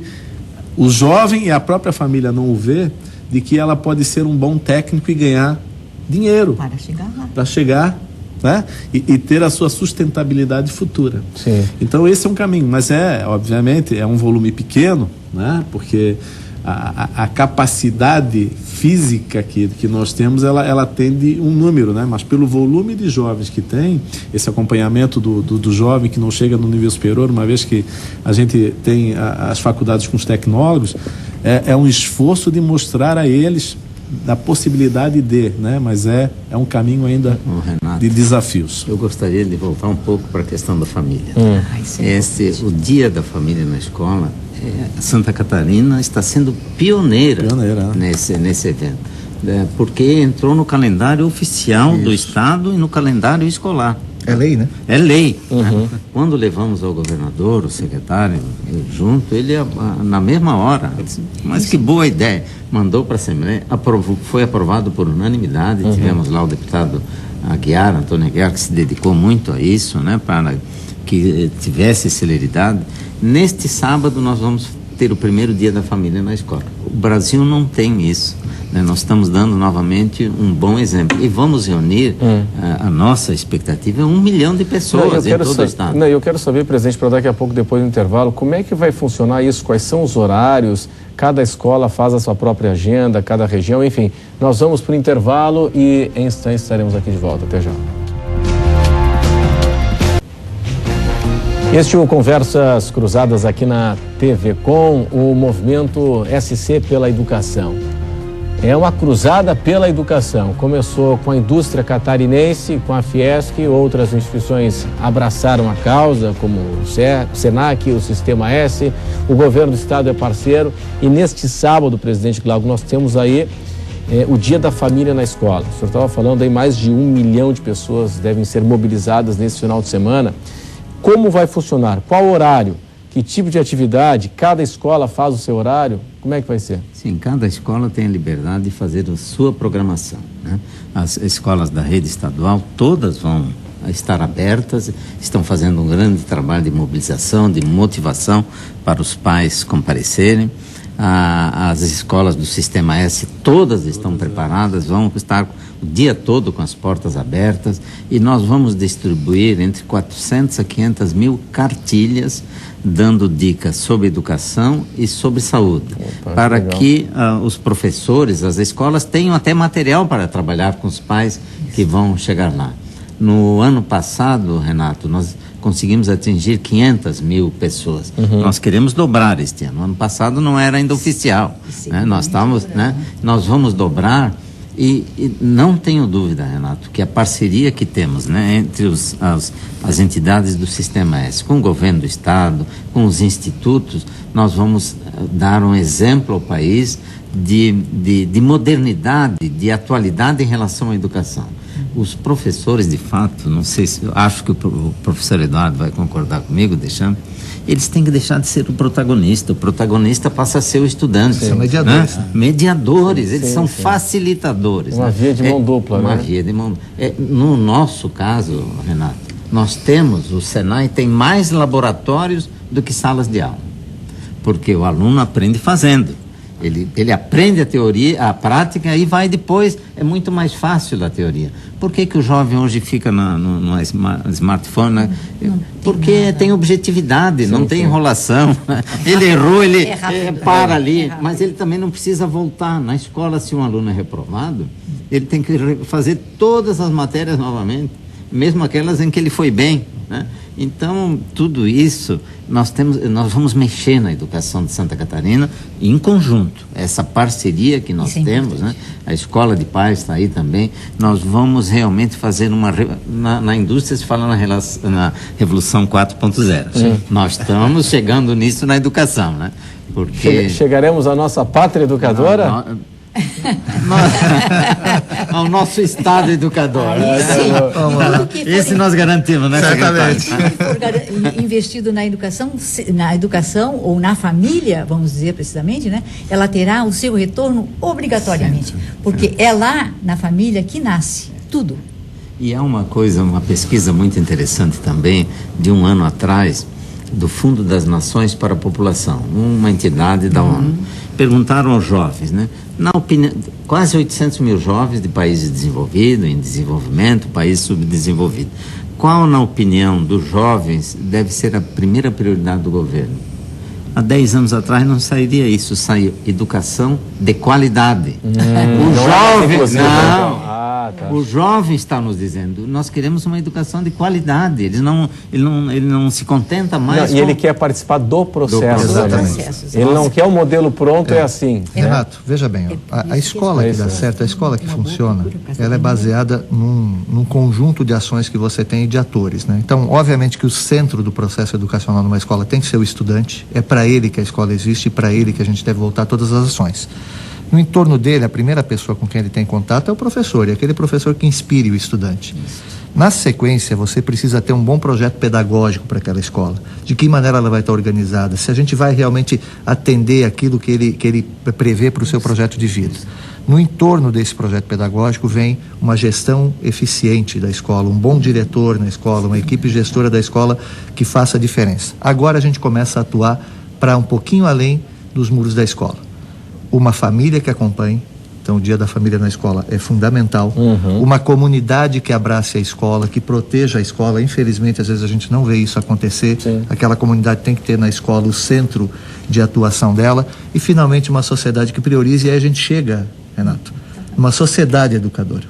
o jovem e a própria família não o vê, de que ela pode ser um bom técnico e ganhar dinheiro para chegar, né? E ter a sua sustentabilidade futura. Sim. Então esse é um caminho, mas obviamente é um volume pequeno, né? Porque a capacidade física que nós temos, ela atende um número, né? Mas pelo volume de jovens que tem, esse acompanhamento do jovem que não chega no nível superior, uma vez que a gente tem as faculdades com os tecnólogos, é um esforço de mostrar a eles da possibilidade de, né? Mas é um caminho ainda Renato, de desafios. Eu gostaria de voltar um pouco para a questão da família. O Dia da Família na escola, Santa Catarina está sendo pioneira. Nesse evento, porque entrou no calendário oficial do Estado e no calendário escolar. É lei, né? É lei. Quando levamos ao governador, o secretário, junto, ele na mesma hora disse, mas que boa ideia, mandou para a Assembleia, foi aprovado por unanimidade. Tivemos lá o deputado Antônio Aguiar, que se dedicou muito a isso, né, para que tivesse celeridade. Neste sábado nós vamos ter o primeiro dia da família na escola. O Brasil não tem isso, né? Nós estamos dando novamente um bom exemplo e vamos reunir, a nossa expectativa é 1 milhão de pessoas em todo o estado. Eu quero saber, presidente, para daqui a pouco, depois do intervalo, como é que vai funcionar isso, quais são os horários, cada escola faz a sua própria agenda, cada região, enfim. Nós vamos para o intervalo e em instantes estaremos aqui de volta. Até já. Este é o Conversas Cruzadas aqui na TV com o movimento SC pela Educação. É uma cruzada pela educação. Começou com a indústria catarinense, com a Fiesc, outras instituições abraçaram a causa, como o Senac, o Sistema S, o governo do estado é parceiro. E neste sábado, presidente Glauco, nós temos aí o Dia da Família na escola. O senhor estava falando aí, mais de 1 milhão de pessoas devem ser mobilizadas nesse final de semana. Como vai funcionar? Qual horário? Que tipo de atividade? Cada escola faz o seu horário? Como é que vai ser? Sim, cada escola tem a liberdade de fazer a sua programação, né? As escolas da rede estadual, todas vão estar abertas, estão fazendo um grande trabalho de mobilização, de motivação para os pais comparecerem. As escolas do Sistema S, todas estão preparadas, vão estar o dia todo com as portas abertas e nós vamos distribuir entre 400 a 500 mil cartilhas dando dicas sobre educação e sobre saúde. Para que os professores, as escolas tenham até material para trabalhar com os pais que vão chegar lá. No ano passado, Renato, nós conseguimos atingir 500 mil pessoas. Nós queremos dobrar este ano. No ano passado não era ainda oficial, né? Nós vamos dobrar E não tenho dúvida, Renato, que a parceria que temos, né, entre as entidades do Sistema S, com o governo do Estado, com os institutos, nós vamos dar um exemplo ao país de modernidade, de atualidade em relação à educação. Os professores, de fato, não sei se, acho que o professor Eduardo vai concordar comigo, deixando, eles têm que deixar de ser o protagonista passa a ser o estudante. São mediadores. Né? Mediadores, eles são facilitadores. Uma via de mão dupla, uma né? via de mão. No nosso caso, Renato, nós temos, o Senai tem mais laboratórios do que salas de aula, porque o aluno aprende fazendo. Ele aprende a teoria, a prática, e vai depois, é muito mais fácil a teoria. Por que o jovem hoje fica no smartphone? Né? Porque tem objetividade, não tem enrolação. Ele errou, ele para ali, mas ele também não precisa voltar. Na escola, se um aluno é reprovado, ele tem que fazer todas as matérias novamente, mesmo aquelas em que ele foi bem, né? Então, tudo isso, nós vamos mexer na educação de Santa Catarina em conjunto. Essa parceria que nós temos, né? A Escola de Paz está aí também. Nós vamos realmente fazer na indústria se fala na Revolução 4.0. Nós estamos chegando nisso na educação, né? Porque chegaremos à nossa pátria educadora? Ao nosso Estado educador. Esse nós garantimos, né? Certamente. Se for investido na educação ou na família, vamos dizer precisamente, né? Ela terá o seu retorno obrigatoriamente, porque é lá na família que nasce tudo. E há uma pesquisa muito interessante também, de um ano atrás, do Fundo das Nações para a População, uma entidade da ONU. Perguntaram aos jovens, né? Na opinião, quase 800 mil jovens de países desenvolvidos, em desenvolvimento, países subdesenvolvidos. Qual, na opinião dos jovens, deve ser a primeira prioridade do governo? Há 10 anos atrás não sairia isso, saiu educação de qualidade. O jovem está nos dizendo, nós queremos uma educação de qualidade. Ele não se contenta mais. E ele quer participar do processo. Exatamente. Ele não quer o modelo pronto, é assim. Renato, veja bem, a escola que dá certo, a escola que funciona, ela é baseada num conjunto de ações que você tem e de atores, né? Então, obviamente que o centro do processo educacional numa escola tem que ser o estudante, é para ele que a escola existe e para ele que a gente deve voltar todas as ações. No entorno dele, a primeira pessoa com quem ele tem contato é o professor, e aquele professor que inspire o estudante. Na sequência, você precisa ter um bom projeto pedagógico para aquela escola. De que maneira ela vai estar organizada? Se a gente vai realmente atender aquilo que ele prevê para o seu projeto de vida. No entorno desse projeto pedagógico vem uma gestão eficiente da escola, um bom diretor na escola, uma equipe gestora da escola que faça a diferença. Agora a gente começa a atuar para um pouquinho além dos muros da escola. Uma família que acompanhe, então o Dia da Família na escola é fundamental, uma comunidade que abrace a escola, que proteja a escola. Infelizmente, às vezes a gente não vê isso acontecer. Sim. Aquela comunidade tem que ter na escola o centro de atuação dela, e finalmente uma sociedade que priorize, e aí a gente chega, Renato, uma sociedade educadora,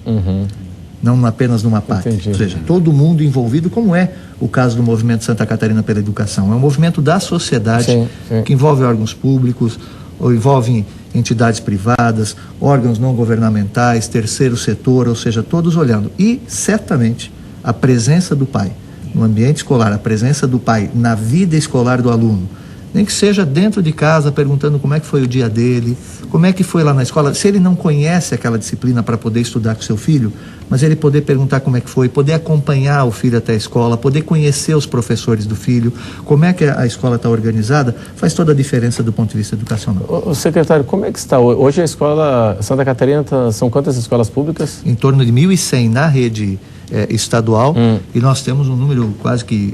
não apenas numa parte. Entendi. Ou seja, todo mundo envolvido, como é o caso do Movimento Santa Catarina pela Educação. É um movimento da sociedade, que envolve órgãos públicos, ou envolve entidades privadas, órgãos não governamentais, terceiro setor, ou seja, todos olhando. E, certamente, a presença do pai no ambiente escolar, a presença do pai na vida escolar do aluno, nem que seja dentro de casa, perguntando como é que foi o dia dele, como é que foi lá na escola. Se ele não conhece aquela disciplina para poder estudar com seu filho, mas ele poder perguntar como é que foi, poder acompanhar o filho até a escola, poder conhecer os professores do filho, como é que a escola está organizada, faz toda a diferença do ponto de vista educacional. O secretário, como é que está? Hoje a escola Santa Catarina, são quantas escolas públicas? Em torno de 1.100 na rede estadual, e nós temos um número quase que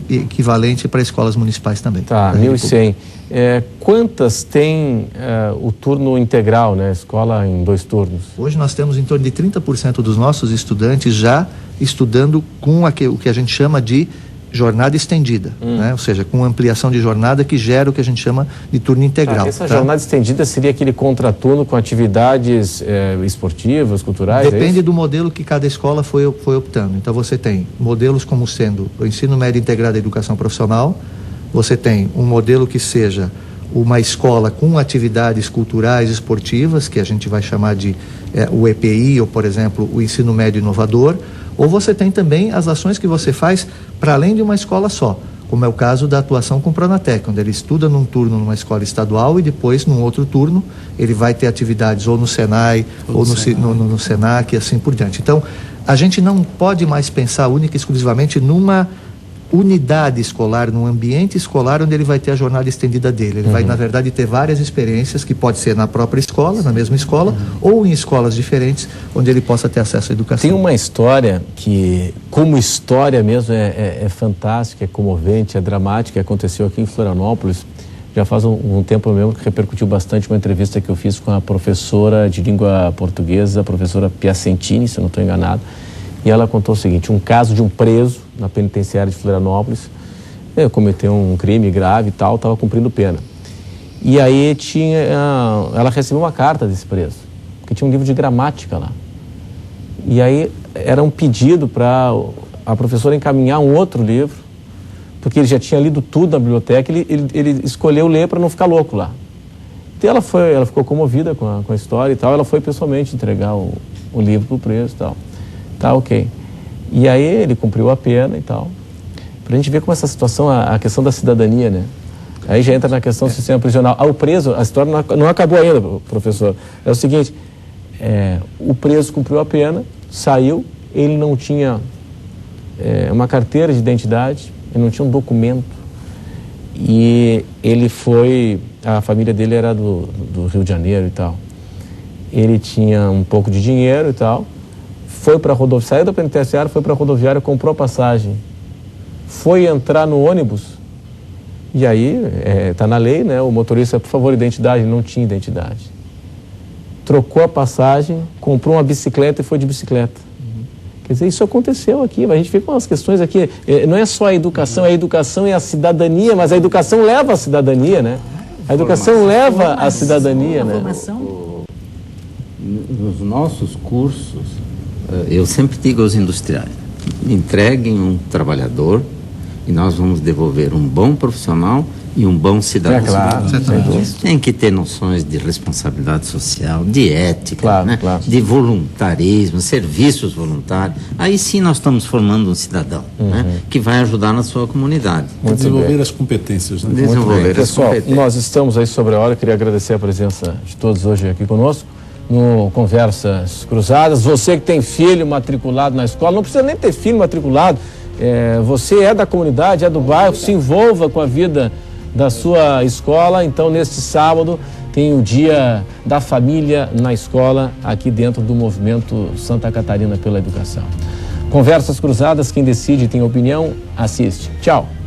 equivalente para escolas municipais também. Tá, 1.100. Quantas tem o turno integral, né? Escola em 2 turnos? Hoje nós temos em torno de 30% dos nossos estudantes já estudando com o que a gente chama de jornada estendida, né? Ou seja, com ampliação de jornada que gera o que a gente chama de turno integral. Essa jornada estendida seria aquele contraturno com atividades esportivas, culturais? Depende do modelo que cada escola foi optando. Então você tem modelos como sendo o ensino médio integrado à educação profissional, você tem um modelo que seja uma escola com atividades culturais, esportivas, que a gente vai chamar de o EPI, ou, por exemplo, o ensino médio inovador, ou você tem também as ações que você faz para além de uma escola só, como é o caso da atuação com o Pronatec, onde ele estuda num turno numa escola estadual e depois, num outro turno, ele vai ter atividades ou no Senai, ou no Senac, e assim por diante. Então, a gente não pode mais pensar única e exclusivamente numa unidade escolar, num ambiente escolar onde ele vai ter a jornada estendida dele. Ele vai, na verdade, ter várias experiências, que pode ser na própria escola, na mesma escola, ou em escolas diferentes, onde ele possa ter acesso à educação. Tem uma história que, como história mesmo, é fantástica, é comovente, é dramática, aconteceu aqui em Florianópolis. Já faz um tempo mesmo que repercutiu bastante uma entrevista que eu fiz com a professora de língua portuguesa, a professora Piacentini, se eu não estou enganado. E ela contou o seguinte: um caso de um preso na penitenciária de Florianópolis, cometeu um crime grave e tal, estava cumprindo pena. E aí ela recebeu uma carta desse preso, que tinha um livro de gramática lá. E aí era um pedido para a professora encaminhar um outro livro, porque ele já tinha lido tudo na biblioteca, ele escolheu ler para não ficar louco lá. Então ela ficou comovida com a história e tal, ela foi pessoalmente entregar o livro para o preso e tal. Tá, ok. E aí ele cumpriu a pena e tal. Pra gente ver como essa situação, a questão da cidadania, né? Aí já entra na questão do sistema prisional. O preso, a história não acabou ainda, professor. É o seguinte, o preso cumpriu a pena, saiu, ele não tinha uma carteira de identidade, ele não tinha um documento. E ele foi, a família dele era do Rio de Janeiro e tal. Ele tinha um pouco de dinheiro e tal. Foi para a rodoviária, saiu da penitenciária, foi para a rodoviária, comprou a passagem, foi entrar no ônibus, e aí, está na lei, né? O motorista, por favor, identidade, não tinha identidade. Trocou a passagem, comprou uma bicicleta e foi de bicicleta. Quer dizer, isso aconteceu aqui, a gente vê com as questões aqui, não é só a educação e a cidadania, mas a educação leva à cidadania, né? A educação leva à cidadania, né? Nos nossos cursos, eu sempre digo aos industriais, entreguem um trabalhador e nós vamos devolver um bom profissional e um bom cidadão. Claro. Tem que ter noções de responsabilidade social, de ética, claro, né? Claro. De voluntarismo, serviços voluntários. Aí sim nós estamos formando um cidadão, né? Que vai ajudar na sua comunidade. Desenvolver as competências. Né? Desenvolver as Pessoal, competências. nós estamos aí sobre a hora, queria agradecer a presença de todos hoje aqui conosco no Conversas Cruzadas. Você que tem filho matriculado na escola, não precisa nem ter filho matriculado, você é da comunidade, é do bairro, se envolva com a vida da sua escola. Então, neste sábado, tem o Dia da Família na Escola, aqui dentro do movimento Santa Catarina pela Educação. Conversas Cruzadas, quem decide tem opinião, assiste. Tchau.